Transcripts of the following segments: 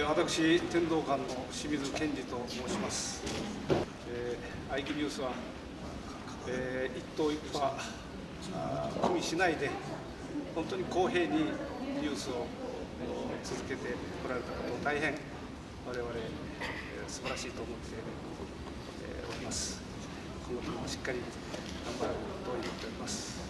私、天道館の清水健二と申します。愛機ニュースは、一党一派組みしないで、本当に公平にニュースを続けてこられたことを大変我々素晴らしいと思っております。今後ともしっかり頑張ると思っております。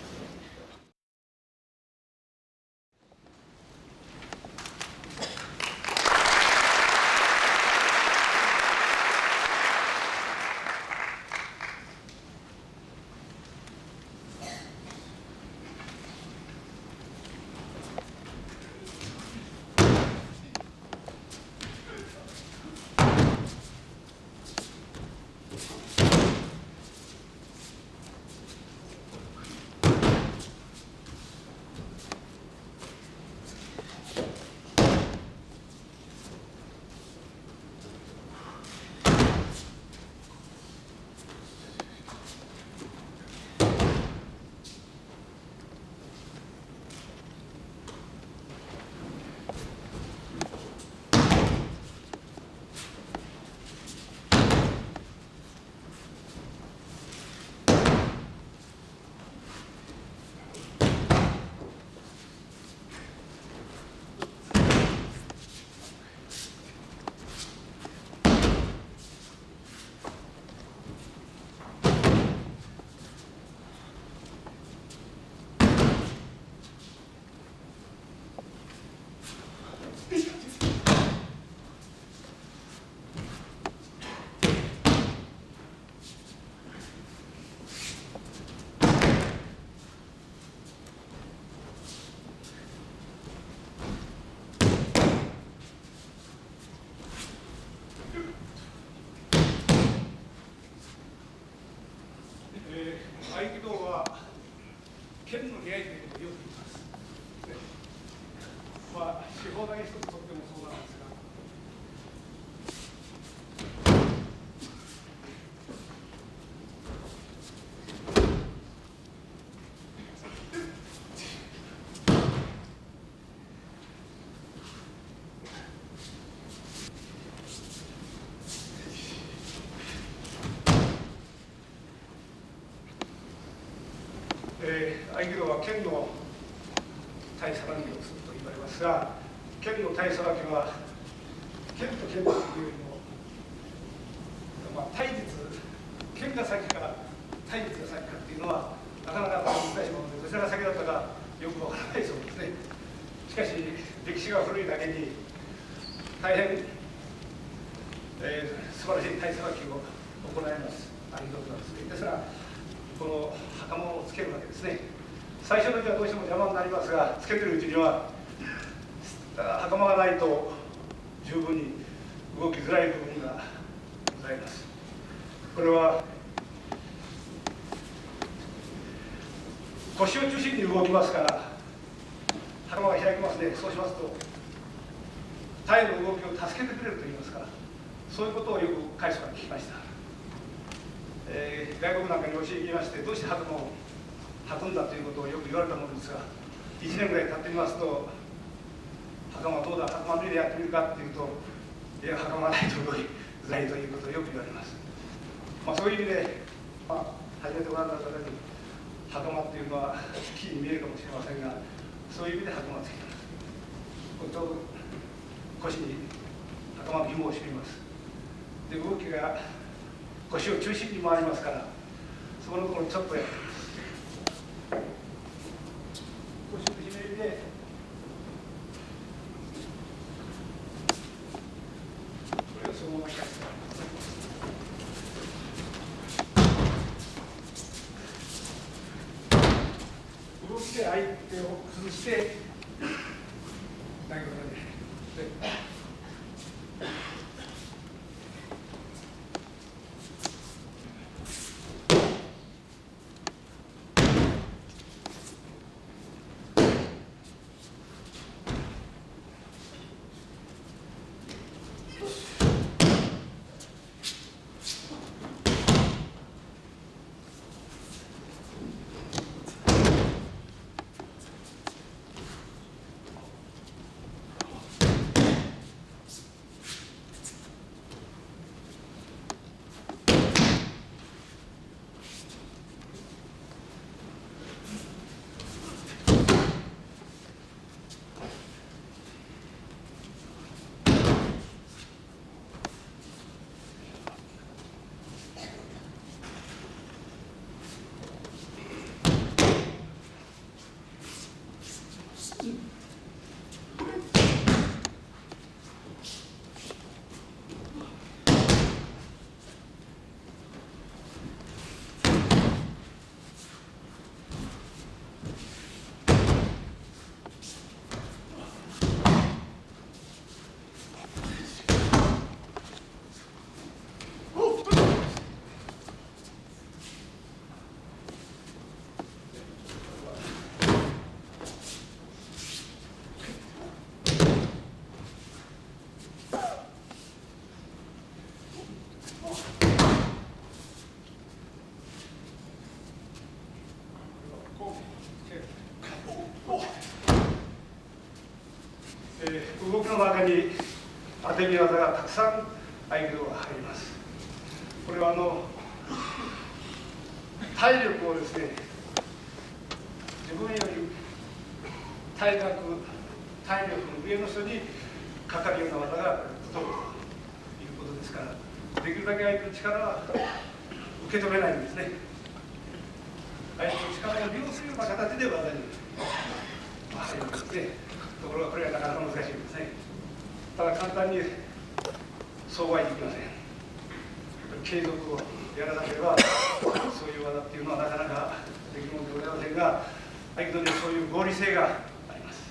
合気道は剣の出会いということをよく言います。手法だけ一つとってもそうなんですが、合気道は剣の体さばきをすると言われますが、剣の体さばきは剣と剣というよりも、体術、剣が先か体術が先かっていうのはなかなか難しいもので、どちらが先だったかよくわからないそうですね。しかし歴史が古いだけに大変、素晴らしい体さばきを行います。合気道なんですね。ですからこの袴をつけるわけですね。最初のうちはどうしても邪魔になりますが、つけてるうちには袴がないと十分に動きづらい部分がございます。これは腰を中心に動きますから袴が開きますね。そうしますと体の動きを助けてくれるといいますか、そういうことをよく返すから聞きました。外国なんかに教えまして、どうして袴を履くんだということをよく言われたものですが、1年ぐらい経ってみますと、袴どうだ、袴脱いでやってみるかっていうと、いや、袴がないと動きづらいということをよく言われます。そういう意味で、初めてご覧になった方に袴っていうのは木に見えるかもしれませんが、そういう意味で袴をつけています。これちょうど腰に袴の紐を締めます。で、動きが腰を中心に回りますから、そこのところにちょっとやってみます。腰をひねりで、これをそのまま生かして動きで相手を崩して投げ技で。動きの中に当て身技がたくさん合気道が入ります。これは体力をですね、自分より体力の上の人にかかるような技がということですから、できるだけ相手の力は受け止めないんですね。相手の力を利用するような形で技に入るんですね。ところがこれはなかなか難しいですね。ただ簡単にそうはいきません。継続をやらなければそういう技っていうのはなかなかできるものでございませんが、合気道にはそういう合理性があります。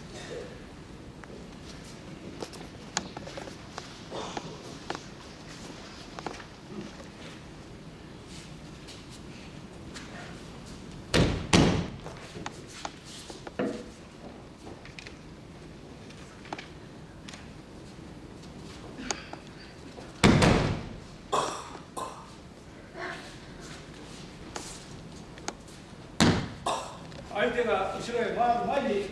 相手が後ろへ回る前に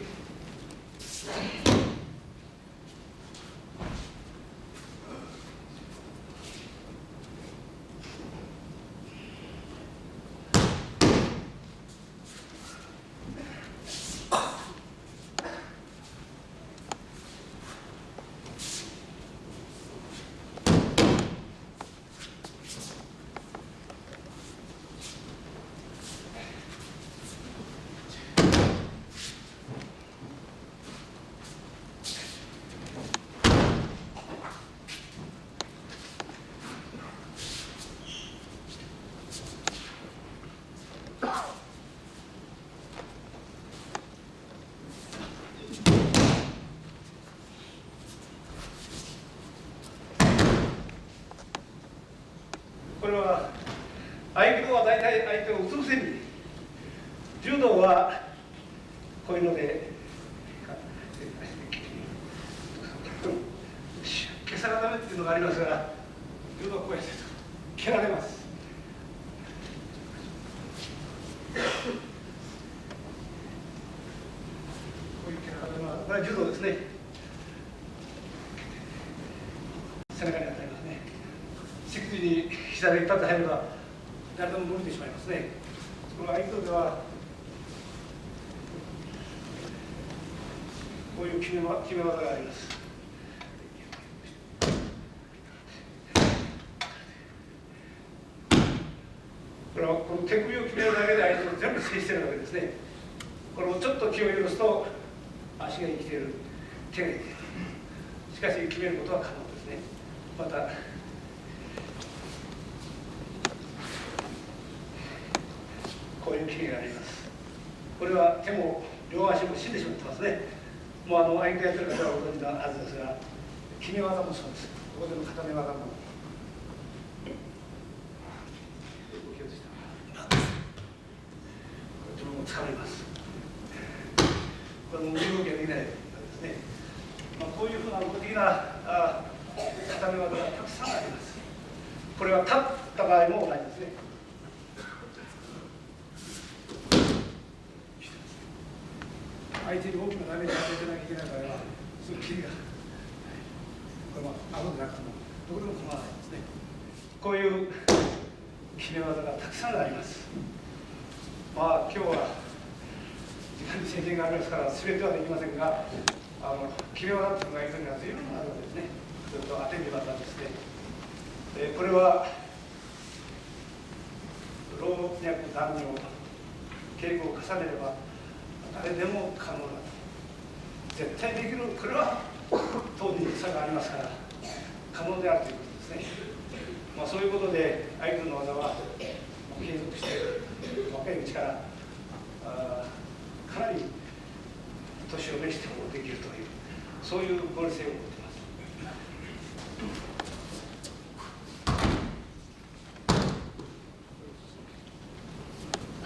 これは合気道は大体相手をうつ伏せに、柔道はこういうので消さがダメっていうのがありますが、柔道はこうやって蹴られます。こういう蹴られます。これは柔道ですね。背中に当たりますね。脊髄に膝で一発入れば誰でも無理てしまいますね。この合気道ではこういう決め技があります。これはこの手首を決めるだけで相手を全部制しているわけですね。これをちょっと気を許すと足が生きている、手が生きている。しかし決めることは可能ですね。またこういう決めがあります。これは手も両足も死んでしまってますね。もう相手やってる方はご存知のはずですが、決め技もそうです。ここでの固め技も自分もつかみます。これも身動きができないですね。こういうふうな動的な固め技がたくさんあります。これは立った場合も同じですね。相手に大きなダメージを与えてなきゃいけない場合は、その切りが、これも顎でなくてもどこでも構わないですね。こういう決め技がたくさんあります。今日は時間に制限がありますから全てはできませんが、決め技というのがいくには随分あるわけですね。それと当て身技ですね。これは老若男女稽古を重ねれば誰でも可能だと、絶対できる、これは当時に差がありますから可能であるということですね。そういうことで合気道の技は継続して若いうちからかなり年を召してもできるという、そういう合理性を持っています。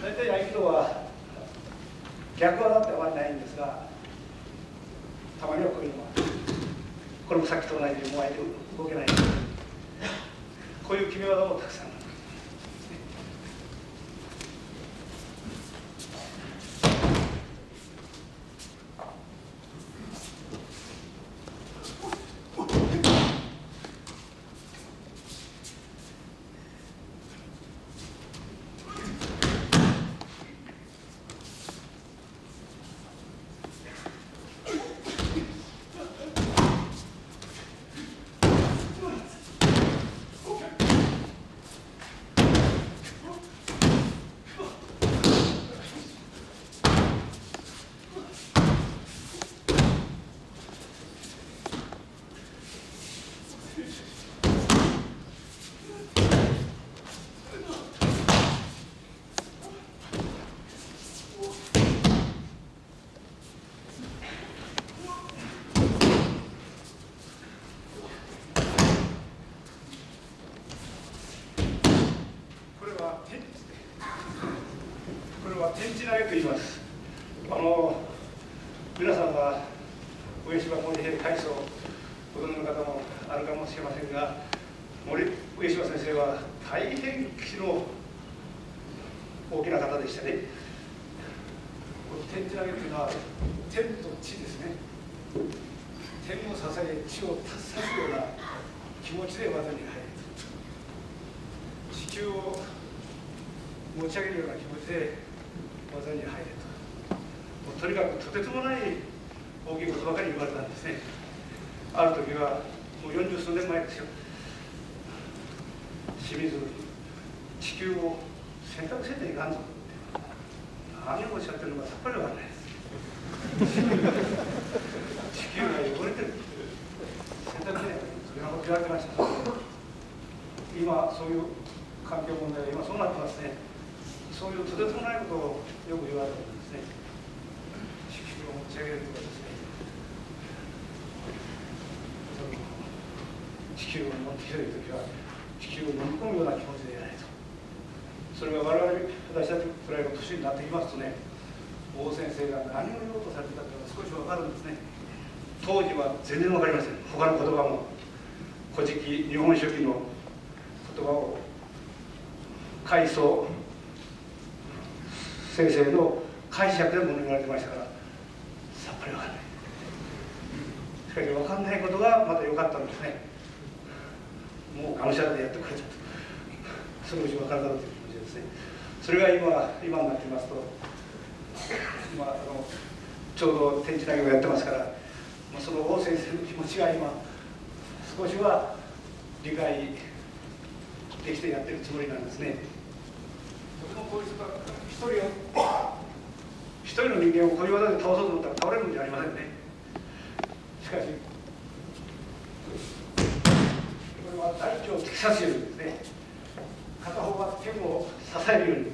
大体合気道は逆技ってあまりないんですが、たまにはこういうのは、これもさっきと同じでもう相手動けない、こういう決め技もたくさんある。地投げと言います。皆さんは上島森平会長ご存知の方もあるかもしれませんが、上島先生は大変気の大きな方でしたね。天地投げというのは天と地ですね。天を支え地を達さすような気持ちで技に入ると、地球を持ち上げるような気持ちで技に入れと、とにかくとてつもない大きいことばかり言われたんですね。ある時はもう40数年前ですよ。清水、地球を選択せていかんぞ。何をおっしゃってるのかさっぱりわからないです。地球が汚れてる。選択せない。それは言われてました。今そういう環境問題が今そうなってますね。そういうとてつもないことをよく言われるんですね。地球を持ち上げるとかですね。地球を持ってきているときは地球を飲み込むような気持ちでやらないと。それが我々私たちくらいの年になってきますとね、王先生が何を言おうとされてたか少し分かるんですね。当時は全然分かりません。他の言葉も古事記日本書紀の言葉を開祖先生の解釈で物言われてましたからさっぱり分からない。しかし分かんないことがまた良かったんですね。もうがむしゃらでやってくれたと、そのうち分かるだろうという気持ちですね。それが今になっていますと、今ちょうど天地投げをやってますから、その王先生の気持ちが今少しは理解できてやってるつもりなんですね。とてもこういう人が一人の人間をこういう技で倒そうと思ったら倒れるんじゃありませんね。しかしこれは大地を突き刺すようにですね、片方は天を支えるように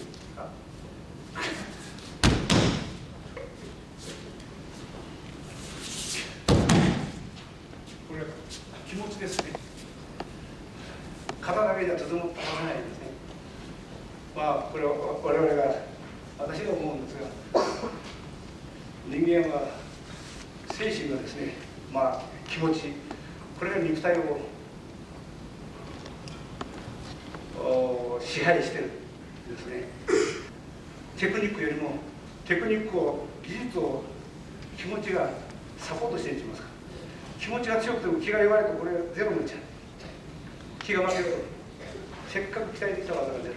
これは気持ちですね。肩だけじゃとても倒せないですね。これは我々が私が思うんですが、人間は精神がですね、気持ち、これが肉体を支配しているんですね。テクニックよりもテクニックを技術を気持ちがサポートしていきますから、気持ちが強くても気が弱いとこれゼロになっちゃう。気が負けるとせっかく期待できた技が出る。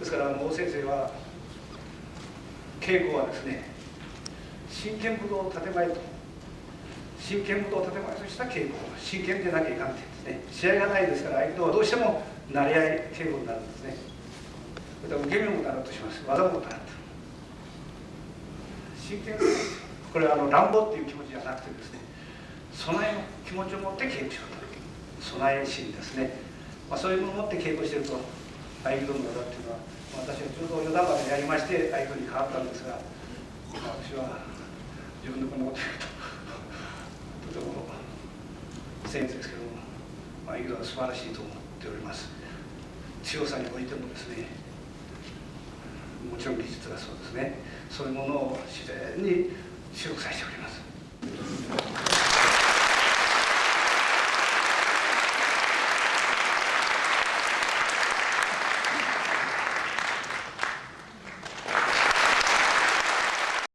ですから王先生は稽古はですね、真剣武道を建前と、真剣武道を建前とした稽古、真剣でなきゃいかんってですね。試合がないですから相手はどうしてもなり合い稽古になるんですね。それから受け身もなろうとします。技もなろうと。真剣、これは乱暴っていう気持ちじゃなくてですね、備えの気持ちを持って稽古しようと、備え心ですね。そういうものを持って稽古していると合気道の技っていうのは、私はちょうど四段までやりまして合気道に変わったんですが、私は自分でこんなこと言うととても僭越ですけども、合気道は素晴らしいと思っております。強さにおいてもですね、もちろん技術がそうですね、そういうものを自然に習得させております。